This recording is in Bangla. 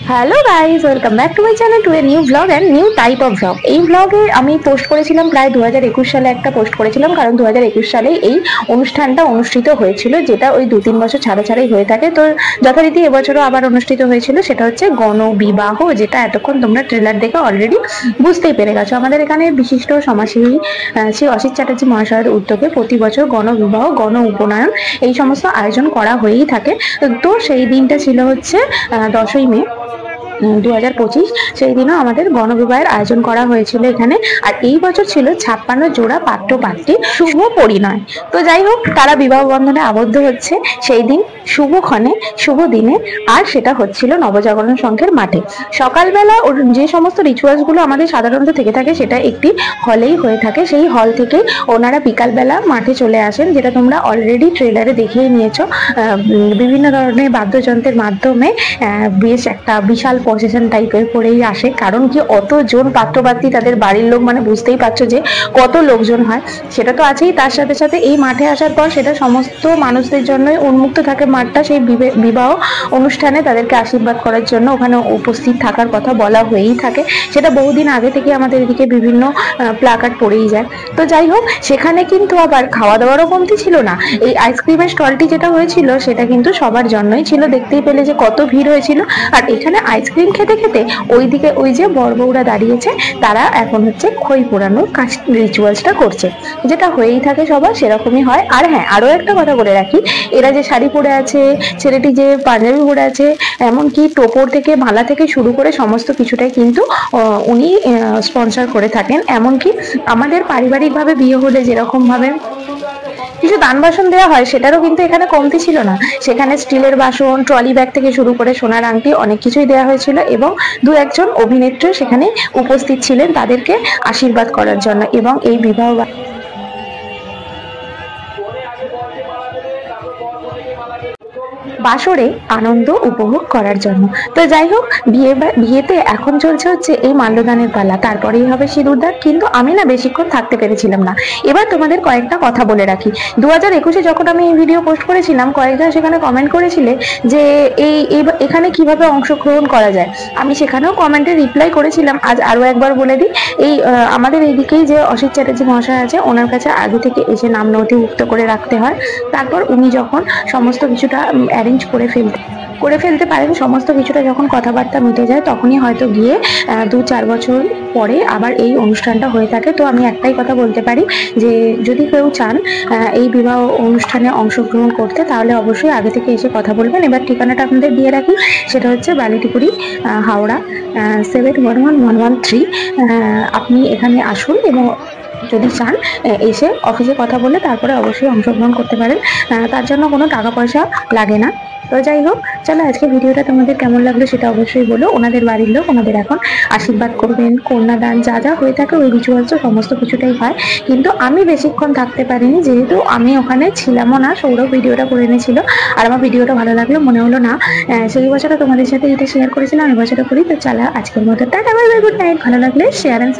Hello guys welcome back to my channel to a new blog and new type of blog. এই ব্লগে আমি পোস্ট করেছিলাম প্রায় 2021 সালে একটা পোস্ট করেছিলাম, কারণ 2021 সালে এই অনুষ্ঠানটা অনুষ্ঠিত হয়েছিল, যেটা ওই 2-3 বছর ছাড়া ছাড়াই হয়ে থাকে। তো যথারীতি এবছরও আবার অনুষ্ঠিত হয়েছিল, সেটা হচ্ছে গণবিবাহ, যেটা এতক্ষণ তোমরা ট্রেলার দেখে অলরেডি বুঝতেই পেরে গেছো। আমাদের এখানে বিশিষ্ট সমাজসেবী শ্রী অসিত চ্যাটার্জি মহাশয়ের উদ্যোগে প্রতি বছর গণবিবাহ, গণ উপনয়ন এই সমস্ত আয়োজন করা হয়েই থাকে। তো সেই দিনটা ছিল হচ্ছে 10ই মে 2025। সেই দিনও আমাদের গণবিবাহের আয়োজন করা হয়েছিল এখানে। আর এই বছর ছিল 56 জোড়া পাত্র পাত্রীর শুভ পরিণয়। তো যাই হোক, তারা বিবাহ বন্ধনে আবদ্ধ হচ্ছে সেই দিন শুভক্ষণে, শুভ দিনে। আর সেটা হচ্ছিল নবজাগরণ সংঘের মাঠে। সকালবেলা যে সমস্ত রিচুয়ালস গুলো আমাদের সাধারণত থেকে থাকে সেটা একটি হলেই হয়ে থাকে। সেই হল থেকে ওনারা বিকালবেলা মাঠে চলে আসেন, যেটা তোমরা অলরেডি ট্রেলারে দেখেই নিয়েছো। বিভিন্ন ধরনের বাদ্যযন্ত্রের মাধ্যমে বেশ একটা বিশাল প্রসেশন টাইপের করেই আসে। কারণ কি, অতজন পাত্রপাত্রী, তাদের বাড়ির লোক, মানে বুঝতেই পারছো যে কত লোকজন হয়। সেটা তো আছেই, তার সাথে সাথে এই মাঠে আসার পর সেটা সমস্ত মানুষদের জন্যই উন্মুক্ত থাকে মাঠটা। সেই বিবাহ অনুষ্ঠানে তাদেরকে আশীর্বাদ করার জন্য ওখানে উপস্থিত থাকার কথা বলা হয়েই থাকে। সেটা বহুদিন আগে থেকে আমাদের এদিকে বিভিন্ন প্লাকার্ড পড়েই যায়। তো যাই হোক, সেখানে কিন্তু আবার খাওয়া দাওয়ারও কমতি ছিল না। এই আইসক্রিমের স্টলটি যেটা হয়েছিল সেটা কিন্তু সবার জন্যই ছিল। দেখতেই পেলে যে কত ভিড় হয়েছিল। আর এখানে আইসক্রিম খেতে খেতে ওইদিকে ওই যে বর বউরা দাঁড়িয়েছে, তারা এখন হচ্ছে খই পোড়ানোর কাজ রিচুয়ালসটা করছে, যেটা হয়েই থাকে সবার, সেরকমই হয়। আর হ্যাঁ, আরো একটা কথা বলে রাখি, এরা যে শাড়ি পরে আছে, ছেলেটি যে পাঞ্জাবি পরে আছে, এমনকি টোপর থেকে মালা থেকে শুরু করে সমস্ত কিছুটাই কিন্তু উনি স্পন্সর করে থাকেন। এমনকি আমাদের পারিবারিকভাবে বিয়ে হলে যেরকম ভাবে কিছু দান বাসন দেওয়া হয়, সেটারও কিন্তু এখানে কমতি ছিল না। সেখানে স্টিলের বাসন, ট্রলি ব্যাগ থেকে শুরু করে সোনার আংটি অনেক কিছুই দেওয়া হয়েছিল। এবং 2-1 অভিনেত্রী সেখানে উপস্থিত ছিলেন তাদেরকে আশীর্বাদ করার জন্য এবং এই বিবাহ বাসরে আনন্দ উপভোগ করার জন্য। তো যাই হোক, বিয়েতে এখন চলছে হচ্ছে এই মাল্যদানের পালা, তারপরেই হবে সিঁদুরদান। কিন্তু আমি না বেশিক্ষণ থাকতে পেরেছিলাম না। এবার তোমাদের কয়েকটা কথা বলে রাখি। 2021-এ যখন আমি এই ভিডিও পোস্ট করেছিলাম, কয়েকজন সেখানে কমেন্ট করেছিলে যে এখানে কিভাবে অংশগ্রহণ করা যায়। আমি সেখানেও কমেন্টে রিপ্লাই করেছিলাম। আজ আরো একবার বলে দিই, এই আমাদের এইদিকেই যে অসিত চ্যাটার্জি মহাশয় আছে, ওনার কাছে আগে থেকে এসে নাম নথিভুক্ত করে রাখতে হয়। তারপর উনি যখন সমস্ত কিছুটা অ্যারেঞ্জ করে ফেলতে পারেন, সমস্ত কিছুটা যখন কথাবার্তা মিটে যায়, তখনই হয়তো গিয়ে 2-4 বছর পরে আবার এই অনুষ্ঠানটা হয়ে থাকে। তো আমি একটাই কথা বলতে পারি যে যদি কেউ চান এই বিবাহ অনুষ্ঠানে অংশগ্রহণ করতে, তাহলে অবশ্যই আগে থেকে এসে কথা বলবেন। এবার ঠিকানাটা আপনাদের দিয়ে রাখি, সেটা হচ্ছে বালিটিপুরি, হাওড়া 711113। আপনি এখানে আসুন এবং যদি চান এসে অফিসে কথা বলে তারপরে অবশ্যই অংশগ্রহণ করতে পারেন। তার জন্য কোনো টাকা পয়সা লাগে না। তো যাই হোক, চলো আজকে ভিডিওটা তোমাদের কেমন লাগলো সেটা অবশ্যই বলো। ওনাদের বাড়ির লোক ওনাদের এখন আশীর্বাদ করবেন, কন্যাদান যা যা হয়ে থাকে ওই রিচুয়ালস সমস্ত কিছুটাই হয়। কিন্তু আমি বেশিক্ষণ থাকতে পারিনি, যেহেতু আমি ওখানে ছিলামও না। সৌরভ ভিডিওটা করে এনেছিল, আর আমার ভিডিওটা ভালো লাগলো, মনে হলো না সেই বছরটা তোমাদের সাথে এটা শেয়ার করেছিলাম, এই বছরটা করি। তো চলো আজকের মতো tata, bye bye, good night. ভালো লাগলে শেয়ার এন্ড